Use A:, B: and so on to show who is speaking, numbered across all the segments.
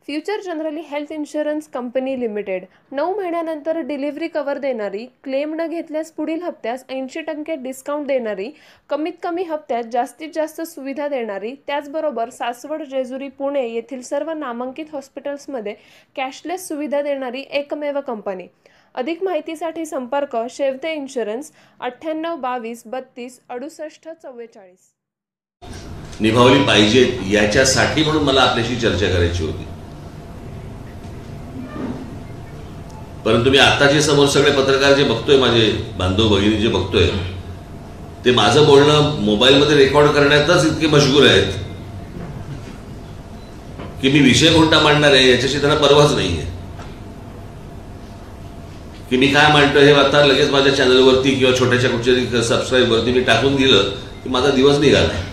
A: Future generally health insurance company limited 9 महिन्यानंतर delivery cover देणारी, claim न घेतल्यास पुढील हप्त्यास 80% डिस्काउंट देणारी, कमीत कमी हप्त्यात जास्तीत जास्त सुविधा देणारी, त्याचबरोबर सासवड, जेजुरी, पुणे येथील सर्व नामांकित हॉस्पिटल्समध्ये कॅशलेस सुविधा देणारी एकमेव कंपनी। अधिक माहितीसाठी संपर्क शेवते इन्शुरन्स 98 22 32 68 44।
B: निभावली पाहिजेत याच्यासाठी म्हणून मला आपल्याशी चर्चा करायची होती। परंतु मी आताचे समोर सगळे पत्रकार जे बघतोय, माझे बांधव भगिनी जे बघतोय, ते माझं बोलणं मोबाईलमध्ये रेकॉर्ड करण्यातच इतके मशगूल आहेत की मी विषय कोणता मांडणार आहे याच्याशी त्यांना परवाच नाहीये। की मी काय मांडतोय हे आता लगेच माझ्या चॅनलवरती किंवा छोट्याशा कुठच्या सबस्क्राईबवरती मी टाकून दिलं की माझा दिवस निघाला।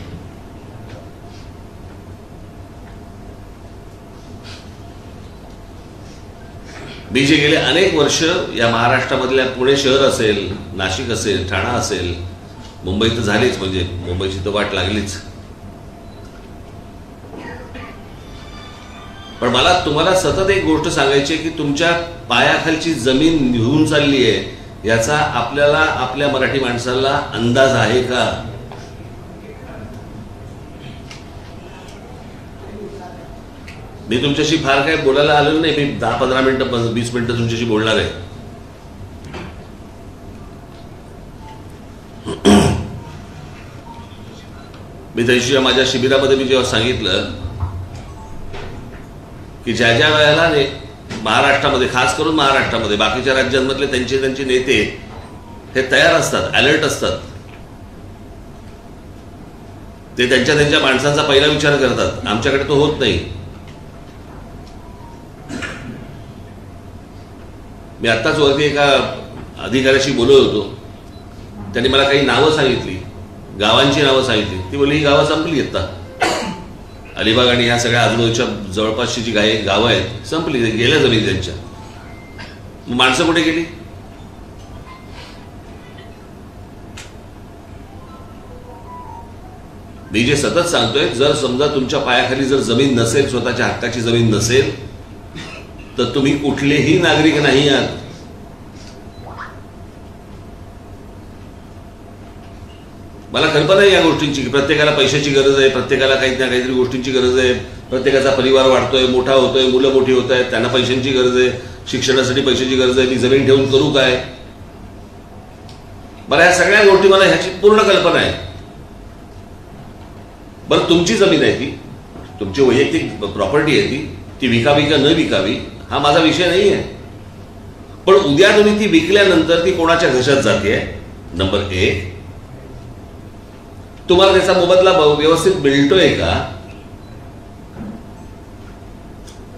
B: मी जे गेले अनेक वर्ष या महाराष्ट्रामधल्या पुणे शहर असेल, नाशिक असेल, ठाणा असेल, मुंबई तर झालीच, म्हणजे मुंबईची तर वाट लागलीच, पण मला तुम्हाला सतत एक गोष्ट सांगायची आहे की तुमच्या पायाखालची जमीन निघून चालली आहे याचा आपल्याला, आपल्या मराठी माणसाला अंदाज आहे का? मी तुमच्याशी फार काय बोलायला आलेलो नाही, मी 10-15 मिनिटं 20 मिनिटं तुमच्याशी बोलणार आहे। मी त्याशी माझ्या शिबिरामध्ये मी जेव्हा सांगितलं की ज्या ज्या वेळेला महाराष्ट्रामध्ये, खास करून महाराष्ट्रामध्ये, बाकीच्या राज्यांमधले त्यांचे नेते हे तयार असतात, अलर्ट असतात, ते त्यांच्या माणसांचा पहिला विचार करतात, आमच्याकडे तो होत नाही। मी आत्ताच वरती एका अधिकाऱ्याशी बोलत होतो, त्यांनी मला काही नावं सांगितली, गावांची नावं सांगितली। ती बोलली ही गावं संपली आता, अलिबाग आणि ह्या सगळ्या आजूबाजूच्या जवळपासची जी गावं आहेत संपली, गेल्या जमीन त्यांच्या। माणसं कुठे गेली? मी जे सतत सांगतोय, जर समजा तुमच्या पायाखाली जर जमीन नसेल, स्वतःच्या हक्काची जमीन नसेल, तर तुम्ही कुठलेही नागरिक नाही आहात। मला कल्पना आहे या गोष्टींची, प्रत्येकाला पैशाची गरज आहे, प्रत्येकाला काही ना काहीतरी गोष्टींची गरज आहे, प्रत्येकाचा परिवार वाढतोय, मोठा होतोय, मुलं मोठी होत आहेत, त्यांना पैशांची गरज आहे, शिक्षणासाठी पैशाची गरज आहे, मी जमीन ठेवून करू काय? मला ह्या सगळ्या गोष्टी, मला ह्याची पूर्ण कल्पना आहे। बरं, तुमची जमीन आहे, ती तुमची वैयक्तिक प्रॉपर्टी आहे, ती विकावी का न विकावी हा माझा विषय नाही आहे, पण उद्या तुम्ही ती विकल्यानंतर ती कोणाच्या घशात जाते? नंबर 1, तुम्हाला त्याचा मोबदला व्यवस्थित मिळतोय का?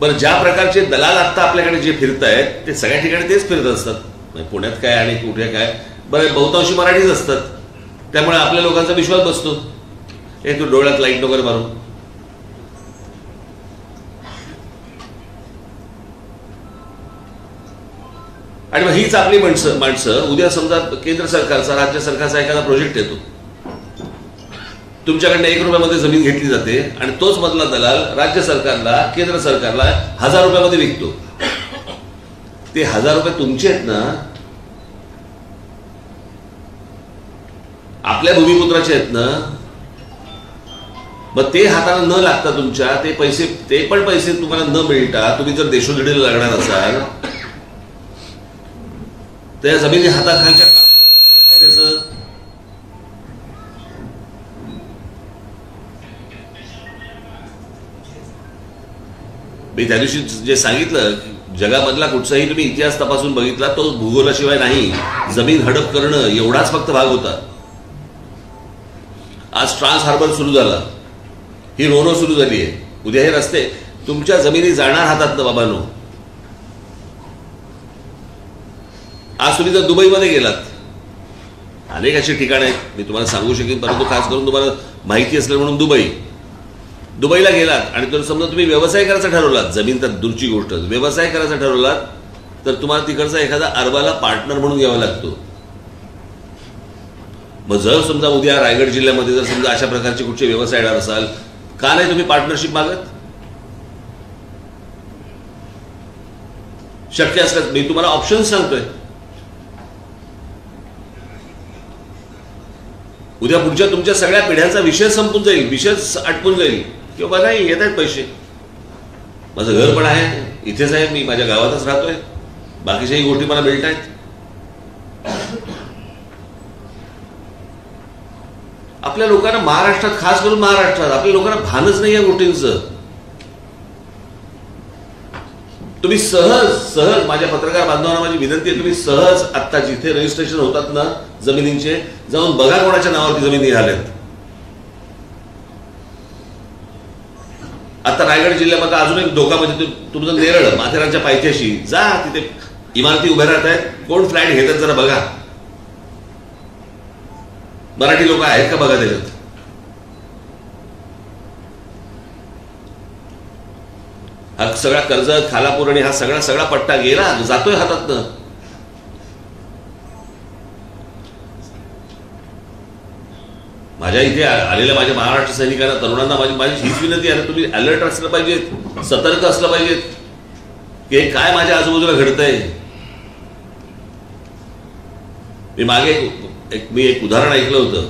B: बरं, ज्या प्रकारचे दलाल आता आपल्याकडे जे फिरतायत ते सगळ्या ठिकाणी तेच फिरत असतात, पुण्यात काय आणि कुठे काय, बरं बहुतांशी मराठीच असतात, त्यामुळे आपल्या लोकांचा विश्वास बसतो, हे तू डोळ्यात लाईट वगैरे मारून। आणि मग हीच आपली माणसं उद्या समजा केंद्र सरकारचा, राज्य सरकारचा एखादा प्रोजेक्ट येतो, तुमच्याकडनं 1 रुपयामध्ये जमीन घेतली जाते आणि तोच मधला दलाल राज्य सरकारला, केंद्र सरकारला 1000 रुपयामध्ये विकतो। ते 1000 रुपये तुमचे आहेत ना, आपल्या भूमिपुत्राचे आहेत ना, मग ते हाताला न लागता तुमच्या ते पण पैसे तुम्हाला न मिळता तुम्ही जर देशोधडीला लागणार असाल तर या जमिनी हाताखालच्या त्याचं मी त्या दिवशी जे सांगितलं, जगामधला कुठचाही तुम्ही इतिहास तपासून बघितला तो भूगोलाशिवाय नाही, जमीन हडप करणं एवढाच फक्त भाग होता। आज ट्रान्स हार्बर सुरू झाला, ही रोरो सुरू झाली आहे, उद्या हे रस्ते तुमच्या जमिनी जाणार हातात ना बाबांनो। आज तुम्ही जर दुबईमध्ये गेलात, अनेक अशी ठिकाणं आहेत, मी तुम्हाला सांगू शकेन, परंतु खास करून तुम्हाला माहिती असलं म्हणून दुबईला गेलात आणि जर समजा तुम्ही व्यवसाय करायचा ठरवलात, जमीन तर दूरची गोष्ट, व्यवसाय करायचा ठरवलात तर तुम्हाला तिकडचा एखादा अरबाला पार्टनर म्हणून घ्यावा लागतो। मग जर समजा उद्या रायगड जिल्ह्यामध्ये जर समजा अशा प्रकारचे कुठचे व्यवसाय येणार असाल, का नाही तुम्ही पार्टनरशिप मागत? शक्य असल्यास मी तुम्हाला ऑप्शन सांगतोय. उद्या पुढच्या तुमच्या सगळ्या पिढ्यांचा विषय संपून जाईल, विषय आटपून जाईल की बाबा नाही येत आहेत पैसे, माझं घर पण आहे इथेच आहे, मी माझ्या गावातच राहतोय, बाकीच्याही गोष्टी मला मिळत आहेत. आपल्या लोकांना महाराष्ट्रात, खास करून महाराष्ट्रात, आपल्या लोकांना भानच नाही या गोष्टींचं. तुम्ही सहज माझ्या पत्रकार बांधवांना माझी विनंती आहे, तुम्ही सहज आता जिथे रजिस्ट्रेशन होतात ना जमिनींचे, जाऊन बघा कोणाच्या नावावरती जमिनी निघाल्यात. आता रायगड जिल्ह्यामध्ये अजून एक धोका म्हणजे तुमचं नेरळ माथेरानच्या पायथ्याशी जा, तिथे इमारती उभ्या राहत आहेत, कोण फ्लॅट घेतात जरा बघा. मराठी लोक आहेत का बघा त्याच्यात. हा सगळा कर्जत, खालापूर आणि हा सगळा पट्टा गेला, जातोय हातातनं. माझ्या इथे आलेल्या माझ्या महाराष्ट्र सैनिकांना, तरुणांना माझी हीच विनंती आहे, तुम्ही अलर्ट असलं पाहिजेत, सतर्क असलं पाहिजेत की काय माझ्या आजूबाजूला घडतंय. मी मागे एक उदाहरण ऐकलं होतं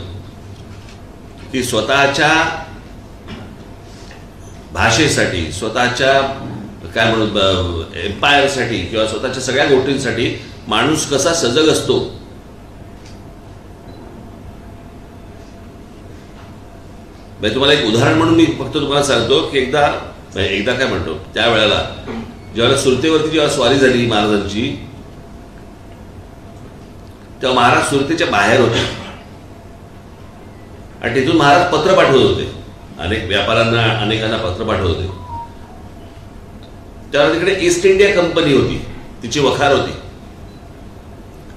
B: की स्वतःच्या भाषेसाठी, स्वतःच्या काय म्हणू एम्पायरसाठी किंवा स्वतःच्या सगळ्या गोष्टींसाठी माणूस कसा सजग असतो. तुम्हाला एक उदाहरण म्हणून मी फक्त तुम्हाला सांगतो की एकदा काय म्हणतो, त्यावेळेला जेव्हा सुरतेवरती जेव्हा स्वारी झाली महाराजांची, तेव्हा महाराज सुरतेच्या बाहेर होते आणि तिथून महाराज पत्र पाठवत होते, अनेक व्यापाऱ्यांना, अनेकांना पत्र पाठवत होते. त्यावर तिकडे ईस्ट इंडिया कंपनी होती, तिची वखार होती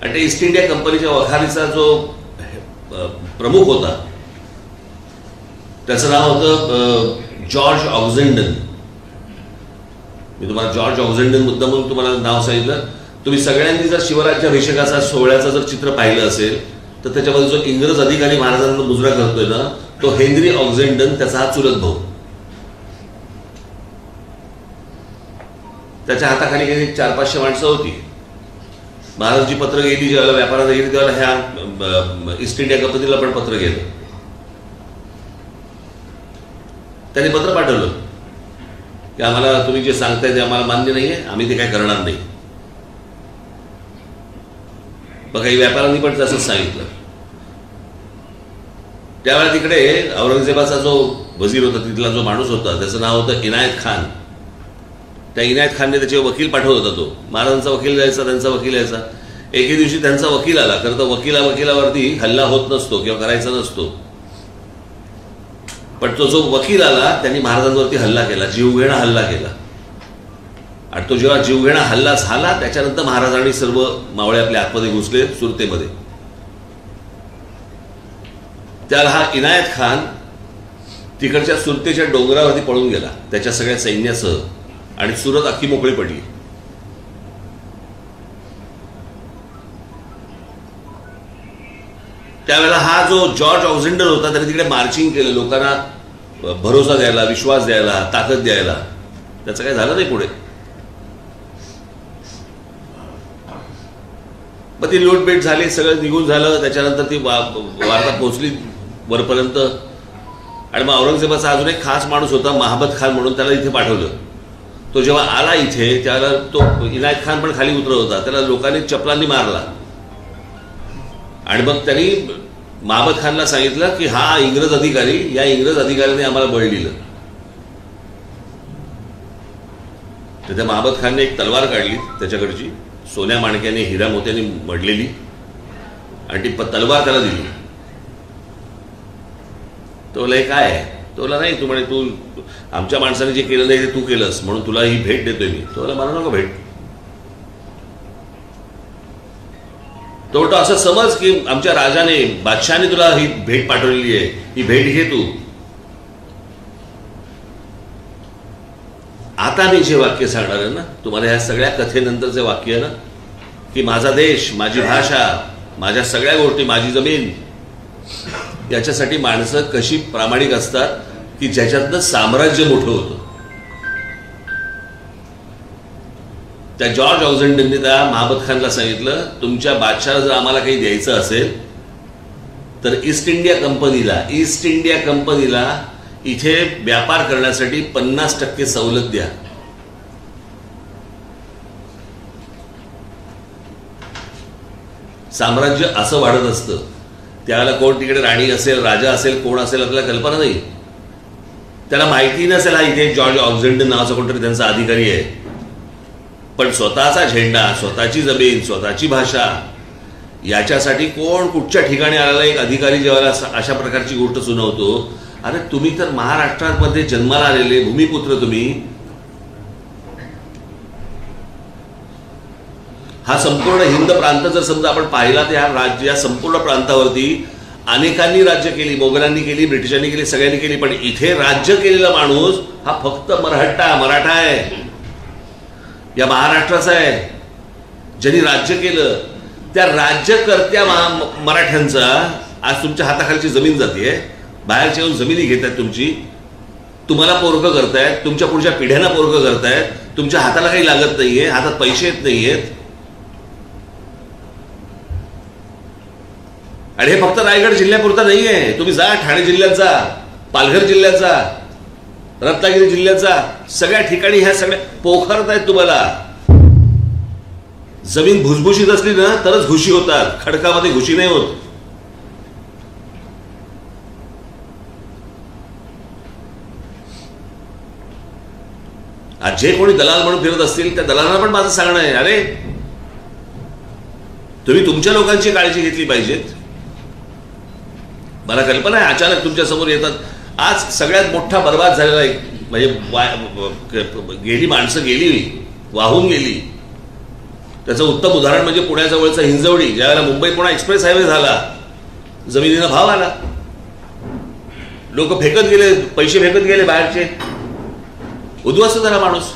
B: आणि त्या ईस्ट इंडिया कंपनीच्या वखारीचा जो प्रमुख होता त्याचं नाव होतं जॉर्ज ऑक्झेंडन. मी तुम्हाला जॉर्ज ऑक्झेंडन मुद्दा म्हणून तुम्हाला नाव सांगितलं. तुम्ही सगळ्यांनी जर शिवराज्याभिषेकाचा सोहळ्याचा जर चित्र पाहिलं असेल तर त्याच्यामध्ये जो इंग्रज अधिकारी महाराजांना मुजरा करतोय ना, तो हेनरी ऑक्झेंडन, त्याचा हा चुलत भाऊ. त्याच्या हाताखाली काही 400-500 माणसं होती. महाराजांची पत्र गेली, जेव्हा व्यापाराला गेली तेव्हा ह्या ईस्ट इंडिया कंपनीला पण पत्र गेलं. त्यांनी पत्र पाठवलं की आम्हाला तुम्ही जे सांगताय ते आम्हाला मान्य नाहीये, आम्ही ते काय करणार नाही. मग काही व्यापाऱ्यांनी पण तसंच सांगितलं. त्यावेळेला तिकडे औरंगजेबाचा जो वजीर होता, तिथला जो माणूस होता, त्याचं नाव होतं इनायत खान. त्या इनायत खानने त्याचे वकील पाठवत होता. तो महाराजांचा वकील जायचा, त्यांचा वकील यायचा. एके दिवशी त्यांचा वकील आला. खरं तर वकिलावरती हल्ला होत नसतो किंवा करायचा नसतो, पण तो जो वकील आला त्यांनी महाराजांवरती हल्ला केला, जीवघेणा हल्ला केला. आणि तो जेव्हा जीवघेणा हल्ला झाला त्याच्यानंतर महाराजांनी सर्व मावळे आपल्या आतमध्ये घुसले सुरतेमध्ये. त्याला हा इनायत खान तिकडच्या सुरतेच्या डोंगरावरती पळून गेला त्याच्या सगळ्या सैन्यासह आणि सुरत अख्खी मोकळी पडली. त्यावेळेला हा जो जॉर्ज ऑक्झेंडन होता त्याने तिकडे मार्चिंग केलं, लोकांना भरोसा द्यायला, विश्वास द्यायला, ताकद द्यायला. त्याचं काही झालं नाही पुढे. मग ती लूटबेट झाली, सगळं निघून झालं. त्याच्यानंतर ती वार्ता पोहोचली वरपर्यंत. आणि मग औरंगजेबाचा अजून एक खास माणूस होता महाबत खान म्हणून, त्याला इथे पाठवलं. तो जेव्हा आला इथे त्याला तो इनायत खान पण खाली उतरत होता, त्याला लोकांनी चपलांनी मारला. आणि मग त्यांनी महाबत खानला सांगितलं की हा इंग्रज अधिकारी, या इंग्रज अधिकाऱ्याने आम्हाला बळ दिलं. तर त्या महाबत खानने एक तलवार काढली त्याच्याकडची, सोन्या माणक्याने हिरा मोत्याने मडलेली, आणि ती तलवार त्याला दिली. तो बोला हे काय आहे? तो बोला नाही, तू म्हणे तू आमच्या माणसाने जे केलं नाही ते तू केलंस म्हणून तुला ही भेट देतोय मी. तो बोला मला नको भेट. तो म्हणतो असं समज की आमच्या राजाने, बादशहाने तुला ही भेट पाठवलेली आहे, ही भेट घे तू. आता मी जे वाक्य सांगणार आहे ना तुम्हाला, ह्या सगळ्या कथेनंतरचे वाक्य आहे ना, की माझा देश, माझी भाषा, माझ्या सगळ्या गोष्टी, माझी जमीन, याच्यासाठी माणसं कशी प्रामाणिक असतात की ज्याच्यातनं साम्राज्य मोठं होतं. त्या जॉर्ज ऑक्झेंडनने त्या महाबत खानला सांगितलं, तुमच्या बादशाला जर आम्हाला काही द्यायचं असेल तर ईस्ट इंडिया कंपनीला इथे व्यापार करण्यासाठी 50% सवलत द्या. साम्राज्य असं वाढत असतं. त्यावेळेला कोण तिकडे राणी असेल, राजा असेल, कोण असेल आपल्याला कल्पना नाही. त्याला माहिती नसेल हा इथे जॉर्ज ऑक्झेंडन नावाचा कोणतरी त्यांचा अधिकारी आहे. पण स्वतःचा झेंडा, स्वतःची जमीन, स्वतःची भाषा याच्यासाठी कोण कुठच्या ठिकाणी आलेला एक अधिकारी जेव्हा अशा प्रकारची गोष्ट सुनावतो, अरे तुम्ही तर महाराष्ट्रामध्ये जन्माला आलेले भूमिपुत्र, तुम्ही हा संपूर्ण हिंद प्रांत जर समजा आपण पाहिला तर या संपूर्ण प्रांतावरती अनेकांनी राज्य केली, मोगलांनी केली, ब्रिटिशांनी केली, सगळ्यांनी केली. पण इथे राज्य केलेला माणूस हा फक्त मराठा आहे, या महाराष्ट्राचा आहे. ज्यांनी राज्य केलं त्या राज्यकर्त्या मराठ्यांचा आज तुमच्या हाताखालची जमीन जाते. बाहेरच्या येऊन जमिनी घेत आहेत तुमची, तुम्हाला पोरकं करतायत, तुमच्या पुढच्या पिढ्यांना पोरकं करतायत. तुमच्या हाताला काही लागत नाहीये, हातात पैसे येत नाहीयेत. आणि हे फक्त रायगड जिल्ह्यापुरता नाहीये. तुम्ही जा ठाणे जिल्ह्यात जा, पालघर जिल्ह्यात जा, रत्नागिरी जिल्ह्यात जा, सगळ्या ठिकाणी ह्या सगळ्या पोखरत आहेत. तुम्हाला जमीन भुसभुशीत असली ना तरच घुशी होतात, खडकामध्ये घुशी नाही होत. आज जे कोणी दलाल म्हणून फिरत असतील त्या दलालांना पण माझं सांगणं आहे, अरे तुम्ही तुमच्या लोकांची काळजी घेतली पाहिजेत. मला कल्पना आहे अचानक तुमच्या समोर येतात. आज सगळ्यात मोठा बर्बाद झालेला एक म्हणजे गेली माणसं गेली, वाहून गेली. त्याचं उत्तम उदाहरण म्हणजे पुण्याजवळचा हिंजवडी. ज्यावेळेला मुंबई पुणे एक्सप्रेस हायवे झाला, जमिनीला भाव आला, लोक फेकत गेले, पैसे फेकत गेले बाहेरचे, उद्ध्वस्त झाला माणूस.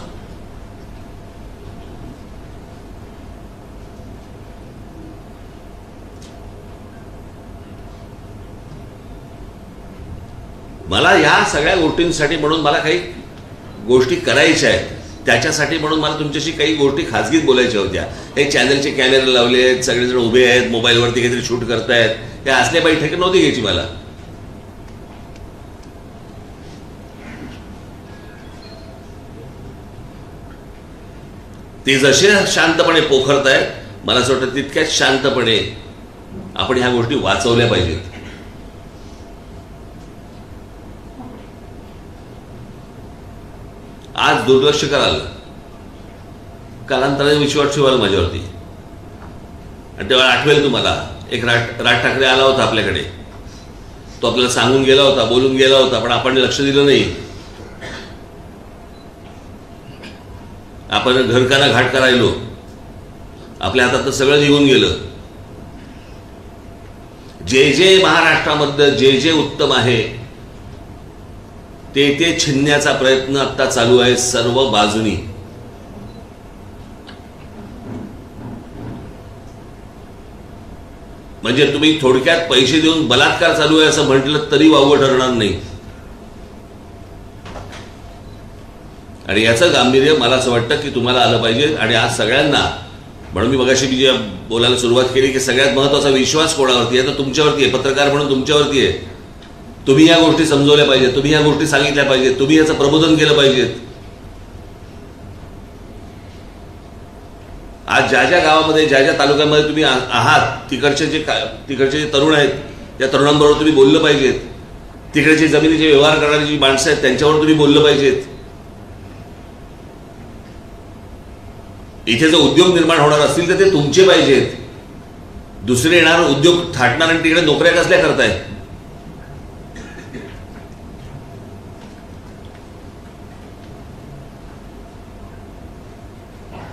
B: मला या सगळ्या गोष्टींसाठी म्हणून मला काही गोष्टी करायच्या आहेत, त्याच्यासाठी म्हणून मला तुमच्याशी काही गोष्टी खाजगीत बोलायच्या होत्या. हे चॅनलचे कॅमेरे लावले आहेत, सगळेजण उभे आहेत, मोबाईलवरती काहीतरी शूट करतायत, हे असले बैठक नव्हती घ्यायची मला. ते जसे शांतपणे पोखरतायत, मला असं वाटतं तितक्याच शांतपणे आपण ह्या गोष्टी वाचवल्या पाहिजेत. आज दुर्लक्ष कराल, कालांतराने विश्वास ठेवाल माझ्यावरती. आणि तेव्हा आठवेल तुम्हाला एक राज ठाकरे आला होता आपल्याकडे, तो आपल्याला सांगून गेला होता, बोलून गेला होता, पण आपण लक्ष दिलं नाही. आपण घरकाना घाट करायलो, आपल्या हातात तर सगळं निघून गेलं. जे महाराष्ट्रामध्ये जे उत्तम आहे ते छिनण्याचा प्रयत्न आता चालू आहे सर्व बाजूनी. म्हणजे तुम्ही थोडक्यात पैसे देऊन बलात्कार चालू आहे असं म्हटलं तरी वावगं ठरणार नाही. आणि याचं गांभीर्य मला असं वाटतं की तुम्हाला आलं पाहिजे. आणि आज सगळ्यांना, म्हणून मी मगाशी जे बोलायला सुरुवात केली की सगळ्यात महत्वाचा विश्वास कोणावरती आहे तर तुमच्यावरती आहे. पत्रकार म्हणून तुमच्यावरती आहे. तुम्ही या गोष्टी समजवल्या पाहिजेत, तुम्ही या गोष्टी सांगितल्या पाहिजेत, तुम्ही याचं प्रबोधन केलं पाहिजेत. आज ज्या गावामध्ये, ज्या तालुक्यामध्ये तुम्ही आहात, तिकडचे जे तरुण आहेत त्या तरुणांबरोबर तुम्ही बोललं पाहिजेत. तिकडचे जमिनीचे व्यवहार करणारी जी माणसं आहेत त्यांच्यावर तुम्ही बोललं पाहिजेत. इथे जर उद्योग निर्माण होणार असतील तर ते तुमचे पाहिजेत. दुसरे येणार उद्योग थाटणार आणि तिकडे नोकऱ्या कसल्या करताय.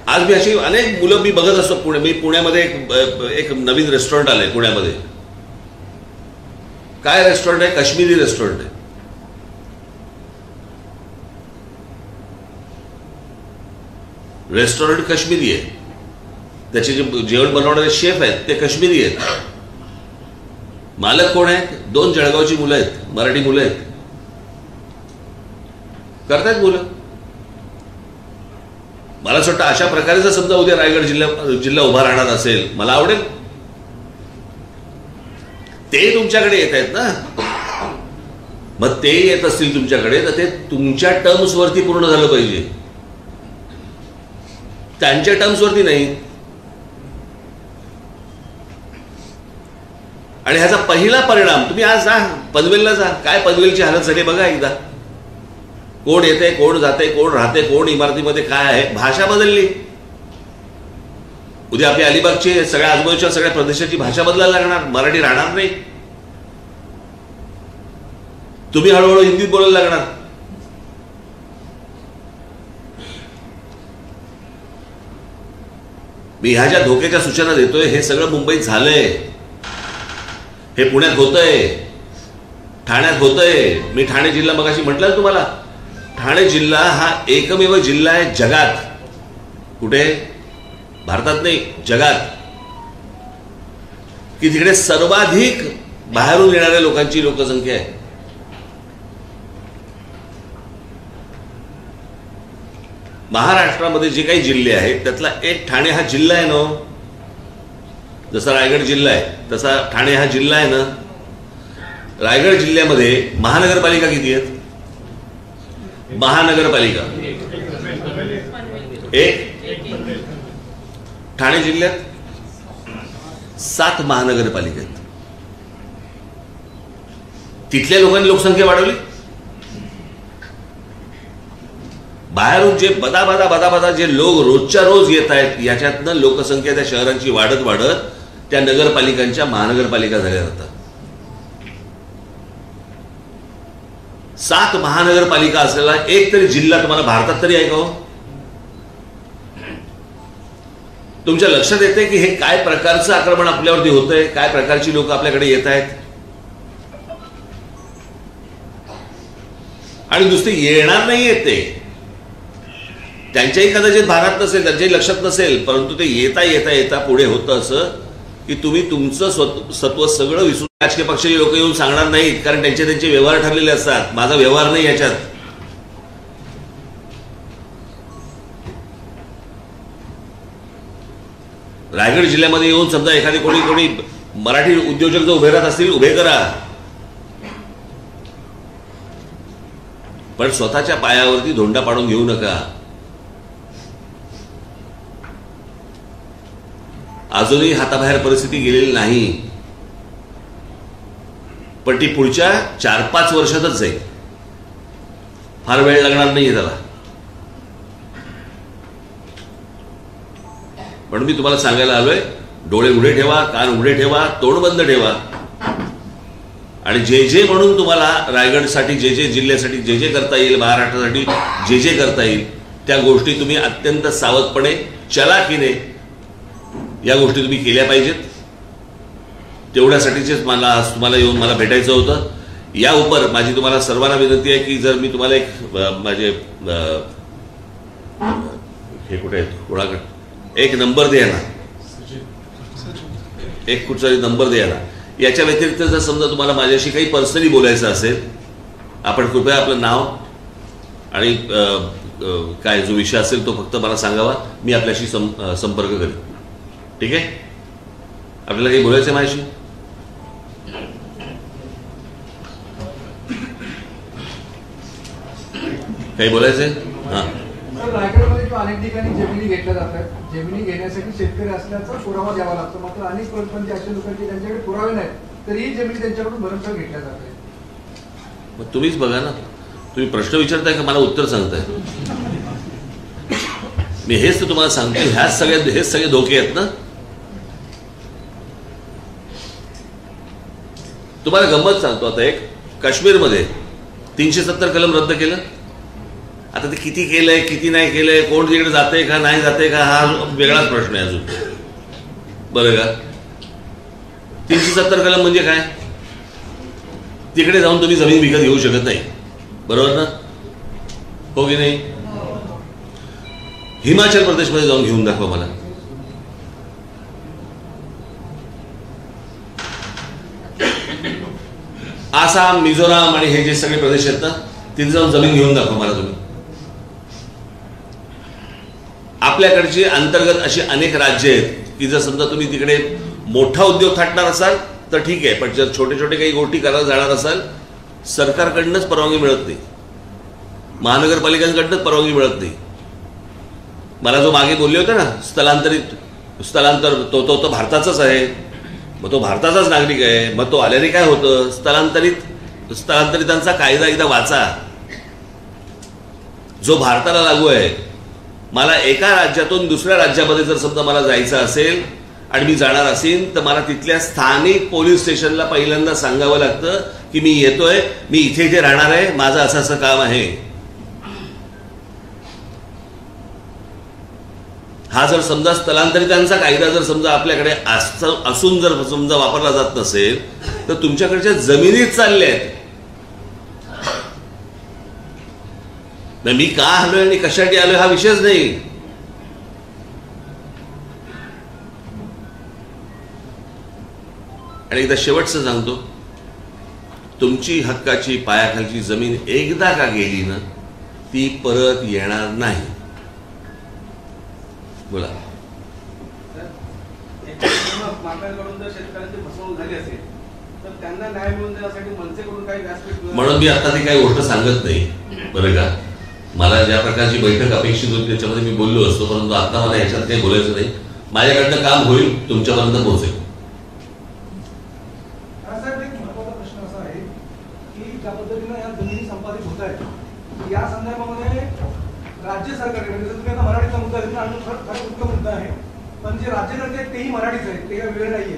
B: आज मी अशी अनेक मुलं मी बघत असतो. पुण्यामध्ये एक नवीन रेस्टॉरंट आलंय पुण्यामध्ये. काय रेस्टॉरंट आहे? काश्मीरी रेस्टॉरंट आहे. रेस्टॉरंट काश्मीरी आहे. त्याचे जे जेवण बनवणारे शेफ आहेत ते काश्मीरी आहेत. मालक कोण आहेत? 2 जळगावची मुलं आहेत, मराठी मुलं आहेत. करतायत मुलं. मला असं वाटतं अशा प्रकारे जर समजा उद्या रायगड जिल्हा उभा राहणार असेल, मला आवडेल. ते तुमच्याकडे येत आहेत ना, मग ते येत असतील तुमच्याकडे तर ते तुमच्या टर्म्सवरती पूर्ण झालं पाहिजे, त्यांच्या टर्म्सवरती नाही. आणि ह्याचा पहिला परिणाम, तुम्ही आज जा पनवेलला जा, काय पनवेलची हालत झाली बघा एकदा. कोण येते, कोण जाते, कोण राहते, कोण इमारतीमध्ये काय आहे, भाषा बदलली. उद्या आपल्या अलिबागची सगळ्या आजूबाजूच्या सगळ्या प्रदेशाची भाषा बदलायला लागणार, मराठी राहणार नाही. तुम्ही हळूहळू हिंदीत बोलायला लागणार. मी ह्या ज्या धोक्याच्या सूचना देतोय हे सगळं मुंबईत झालंय, हे पुण्यात होतंय, ठाण्यात होतंय. मी ठाणे जिल्हा मगाशी म्हटलं तुम्हाला, ठाणे जिल्हा हा एकमेव जिल्हा आहे जगात, कुठे भारतात नाही जगात, की तिकडे सर्वाधिक बाहेरून येणाऱ्या लोकांची लोकसंख्या आहे. महाराष्ट्रामध्ये जे काही जिल्हे आहेत त्यातला एक ठाणे हा जिल्हा आहे ना. जसा रायगड जिल्हा आहे तसा ठाणे हा जिल्हा आहे ना. रायगड जिल्ह्यामध्ये महानगरपालिका किती आहेत? महानगरपालिका एक. ठाणे जिल्ह्यात 7 महानगरपालिका आहेत. तिथल्या लोकांनी लोकसंख्या वाढवली. बाहेरून जे बदा जे लोक रोजच्या रोज येत आहेत याच्यातनं लोकसंख्या त्या शहरांची वाढत वाढत त्या नगरपालिकांच्या महानगरपालिका झाल्या जातात. 7 महानगरपालिका असलेला एक तरी जिल्हा तुम्हाला भारतात तरी आहे का हो? तुमच्या लक्षात येते की हे काय प्रकारचं आक्रमण आपल्यावरती होतंय, काय प्रकारची लोक आपल्याकडे येत आहेत. आणि नुसते येणार नाही येते, त्यांच्याही कदाचित भागात नसेल, त्यांच्याही लक्षात नसेल, परंतु ते येता येता येता पुढे होतं असं की तुम्ही तुमचं सत्व सगळं विसरून, राजकीय पक्षाचे लोक येऊन सांगणार नाहीत कारण त्यांचे व्यवहार ठरलेले असतात. माझा व्यवहार नाही याच्यात. रायगड जिल्ह्यामध्ये येऊन समजा एखादी कोणी मराठी उद्योजक जर उभे राहत असतील, उभे करा, पण स्वतःच्या पायावरती धोंडा पाडून घेऊ नका. अजूनही हाताबाहेर परिस्थिती गेलेली नाही, पण ती पुढच्या 4-5 वर्षातच जाईल. फार वेळ लागणार नाहीये त्याला. पण मी तुम्हाला सांगायला आलोय, डोळे उघडे ठेवा, कान उघडे ठेवा, तोंड बंद ठेवा. आणि जे म्हणून तुम्हाला रायगडसाठी जे जिल्ह्यासाठी जे करता येईल, महाराष्ट्रासाठी जे करता येईल त्या गोष्टी तुम्ही अत्यंत सावधपणे चलाखीने या गोष्टी तुम्ही केल्या पाहिजेत. तेवढ्यासाठीच मला तुम्हाला येऊन मला भेटायचं होतं. या उपर माझी तुम्हाला सर्वांना विनंती आहे की जर मी तुम्हाला एक माझे हे कुठे आहे कोणाकडे एक नंबर द्या ना, एक कुठचा नंबर द्या ना. याच्या व्यतिरिक्त जर समजा तुम्हाला माझ्याशी काही पर्सनली बोलायचं असेल, आपण कृपया आपलं नाव आणि काय जो विषय असेल तो फक्त मला सांगावा, मी आपल्याशी संपर्क करेन. ठीक आहे? आपल्याला काही बोलायचं आहे माझ्याशी? काही बोलायचंय? हां.
C: रायगडमध्ये अनेक ठिकाणी जमिनी घेतल्या जातात. जमिनी घेण्यासाठी शेतकरी असल्याचा पुरावा द्यावा लागतो, मात्र अनेक प्रकल्पांचे असे लोक की त्यांच्याकडे पुरावे नाहीत तरीही जमिनी त्यांच्याकडून भरमसाठ घेतल्या जातात.
B: मग तुम्हीच बघा ना, तुम्ही प्रश्न विचारताय का मला उत्तर सांगताय? मी हेच तर तुम्हाला सांगतो, हेच सगळे धोके आहेत ना. तुम्हाला गंमत सांगतो, आता एक काश्मीरमध्ये 370 कलम रद्द केलं. आता ते किती केलंय किती नाही केलंय, कोण तिकडे जाते का नाही जाते का, हा वेगळाच प्रश्न आहे अजून. बरं का? 370 कलम म्हणजे काय? तिकडे जाऊन तुम्ही जमीन विकत घेऊ शकत नाही, बरोबर ना? हो की नाही? हिमाचल प्रदेशमध्ये जाऊन घेऊन दाखवा मला. आसाम, मिझोराम आणि हे जे सगळे प्रदेश आहेत ना, तिथे जाऊन जमीन घेऊन दाखवा मला तुम्ही. आपल्याकडची अंतर्गत अशी अनेक राज्य आहेत की जर समजा तुम्ही तिकडे मोठा उद्योग थाटणार असाल तर ठीक आहे, पण जर छोटे छोटे काही गोष्टी करायला जाणार असाल सरकारकडनंच परवानगी मिळत नाही, महानगरपालिकांकडनंच परवानगी मिळत नाही. मला जो मागे बोलले होते ना स्थलांतर तो भारताचाच आहे, मग तो भारताचाच नागरिक आहे, मग तो आल्याने काय होतं, स्थलांतरितांचा कायदा एकदा वाचा जो भारताला लागू आहे. मला एका राज्यातून दुसऱ्या राज्यामध्ये जर समजा मला जायचं असेल आणि मी जाणार असेल तर मला तिथल्या स्थानिक पोलीस स्टेशनला पहिल्यांदा सांगावं लागतं की मी येतोय, मी इथे इथे राहणार आहे, माझं असं असं काम आहे. हा जर समजा स्थलांतरितांचा कायदा जर समजा आपल्याकडे असून जर समजा वापरला जात नसेल तर तुमच्याकडच्या जमिनीत चालल्या आहेत. मी का आलोय आणि कशासाठी आलोय हा विषयच नाही. आणि एकदा शेवटचं सांगतो, तुमची हक्काची पायाखालची जमीन एकदा का गेली ना ती परत येणार नाही. बोला.
D: मालकांकडून जर शेतकऱ्यांची फसवणूक झाली असेल तर त्यांना न्याय मिळवून देण्यासाठी मनसेकडून काही व्यासपीठ,
B: म्हणून मी आता ती काही गोष्ट सांगत नाही बरं का. मला ज्या प्रकारची बैठक अपेक्षित होती त्याच्यामध्ये मी बोललो असतो, परंतु आता मला ह्याच्यात काही बोलायचं नाही. माझ्याकडनं काम होईल, तुमच्यापर्यंत पोहोचेल.
C: प्रश्न असा आहे की ज्या पद्धतीने या जमिनी संपादित होत आहेत या संदर्भामध्ये राज्य सरकारने, म्हणजे तुम्ही आता मराठीचा मुद्दा घेतला आणि खरं मुद्दा आहे, पण जे राज्यकर्ते आहेत तेही मराठीच आहेत, ते वेळ नाहीये,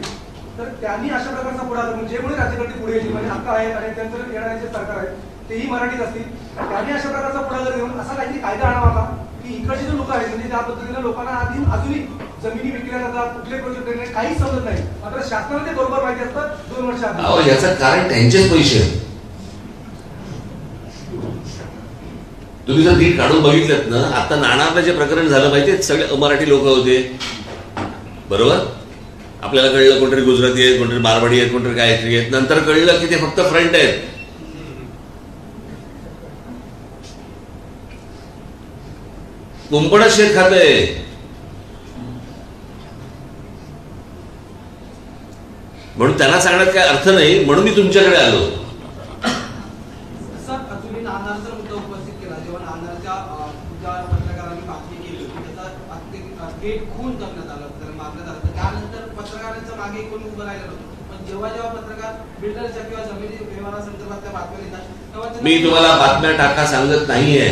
C: तर त्यांनी अशा प्रकारचा पुढाकार ज्यामुळे राज्यकर्ते पुढे येतील, म्हणजे हक्क आहेत आणि त्यांचं येणारे जे सरकार आहे तेही मराठीच असतील, त्यांनी अशा प्रकारचा पुढाकार घेऊन असा काहीतरी कायदा आणावा का की इकडचे जे लोक आहेत म्हणजे त्या पद्धतीने लोकांना अजूनही जमिनी विकल्या जातात, कुठले प्रोजेक्ट काहीच समजत नाही, मात्र शासनाला ते बरोबर माहिती असतात 2 वर्ष आधी.
B: याचं कारण त्यांचेच पैसे आहेत. तुम्ही जर नीट काढून बघितलेत ना, आता नाणारला जे प्रकरण झालं माहितीये, सगळे अमराठी लोक होते बरोबर. आपल्याला कळलं कोणतरी गुजराती आहेत, कोणतरी मारवाडी आहेत, कोणतरी गायत्री आहेत, नंतर कळलं की ते फक्त फ्रंट आहेत. कुंपणच शेत खात आहे. म्हणून त्यांना सांगण्यात काय अर्थ नाही, म्हणून मी तुमच्याकडे आलो.
D: गेट खून करण्यात आलं, तर मारण्यात आलं, त्यानंतर पत्रकारांच्या मागे कोणी उभं राहिलं नव्हतं. पण जेव्हा पत्रकार बिल्डरच्या किंवा जमिनी व्यवहारासंदर्भात त्या बातम्या येतात तेव्हा
B: मी तुम्हाला बातम्या टाका सांगत नाहीये.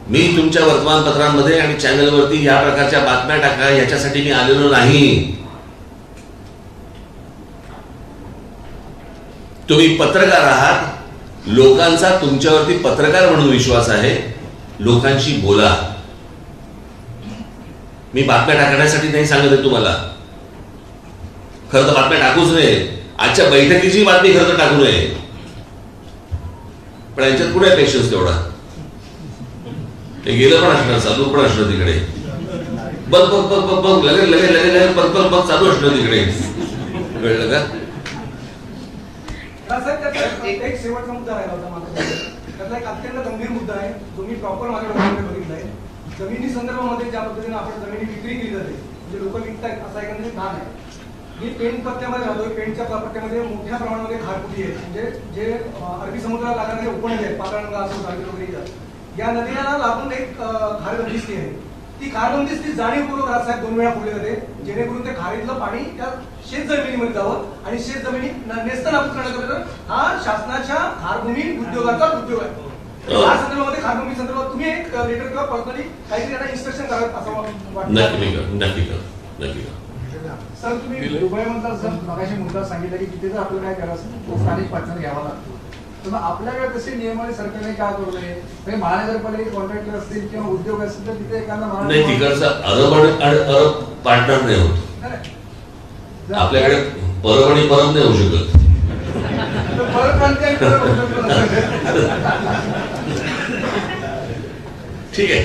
B: मी तुमच्या वर्तमानपत्रांमध्ये आणि चॅनलवरती या प्रकारच्या बातम्या टाका याच्यासाठी मी आलेलो नाही. तुम्ही पत्रकार आहात, लोकांचा तुमच्यावरती पत्रकार म्हणून विश्वास आहे, लोकांशी बोला. मी बातम्या टाकण्यासाठी नाही सांगत तुम्हाला. खरं तर बातम्या टाकूच नये, आजच्या बैठकीची बातमी खरं तर टाकू नये, पण यांच्यात कुठे पेशन्स तेवढा. ते गेलं पण असणार, चालू पण असणार तिकडे, बघ बघ बघ बघ बघ लगेच लगेच लगेच लगेच बघ बघ बघ चालू असणार तिकडे. कळलं का?
C: एक शेवटचा मुद्दा राहिला होता माझा, त्यातला एक अत्यंत गंभीर मुद्दा आहे जो मी प्रॉपर माझ्या डोक्यामध्ये बघितला आहे. जमिनी संदर्भामध्ये ज्या पद्धतीने आपण जमिनी विक्री केली जाते, म्हणजे लोक विकतायत असा एकंदरीत भाग आहे. मी पेंट पट्ट्यामध्ये राहतोय, पेंटच्या पट्ट्यामध्ये मोठ्या प्रमाणामध्ये खारफुटी आहेत, म्हणजे जे अरबी समुद्राला लागणारे उपनद्या आहेत, पाताळगंगा असो वगैरे, या नदीला लागून एक खारबंदिस्ती आहे. ती खारबंदिस्ती जाणीवपूर्वक राजसाहेब 2 वेळा फोडली जाते, जेणेकरून ते खारीतलं पाणी त्या शेत जमिनीमध्ये जावं आणि शेत जमिनी नेस्तनाबूत करण्याचा हा शासनाच्या खारभूमी उद्योगाचा उद्योग आहे. या संदर्भामध्ये खारभूमी संदर्भात तुम्ही एक लेटर किंवा पर्सनली काहीतरी यांना इन्स्ट्रक्शन करावं असं वाटतं.
B: नक्की.
C: सर तुम्ही दुबईमधला जर मगाशी मुद्दा सांगितला की तिथे जर आपल्याला काय करायचं तो स्थानिक पार्टनर घ्यावा लागतो, तर मग आपल्याकडे तसे नियमावली सरकारने का करू नये? म्हणजे महानगरपालिका कॉन्ट्रॅक्टर असतील किंवा उद्योग असतील तर तिथे एखादा
B: नाही, तिकडचा अरब पार्टनर नाही होत. आपल्याकडे परब आणि परब नाही होऊ शकत. ठीक आहे.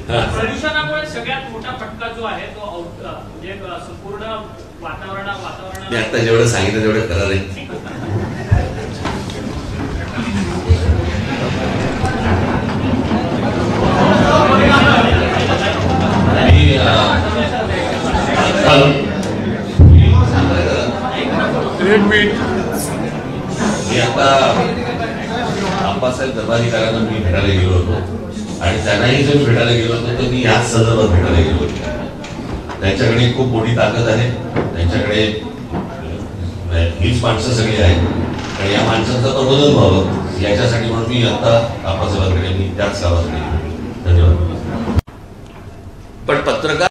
E: प्रदूषणामुळे सगळ्यात मोठा फटका जो आहे तो म्हणजे संपूर्ण वातावरण
B: आता जेवढं सांगितलं तेवढं करा नाही. मी आता आप्पासाहेब दरबारीकरांना मी भेटायला गेलो होतो आणि त्यांनाही जर भेटायला गेलो होतो तर मी ह्याच संदर्भात भेटायला गेलो होतो. त्यांच्याकडे खूप मोठी ताकद आहे, त्यांच्याकडे हीच माणसं सगळी आहेत आणि या माणसांचं प्रबोधन व्हावं याच्यासाठी म्हणून मी आता आप्पासाहेबांकडे मी त्याच गावाकडे गेलो. धन्यवाद. पण पत्रकार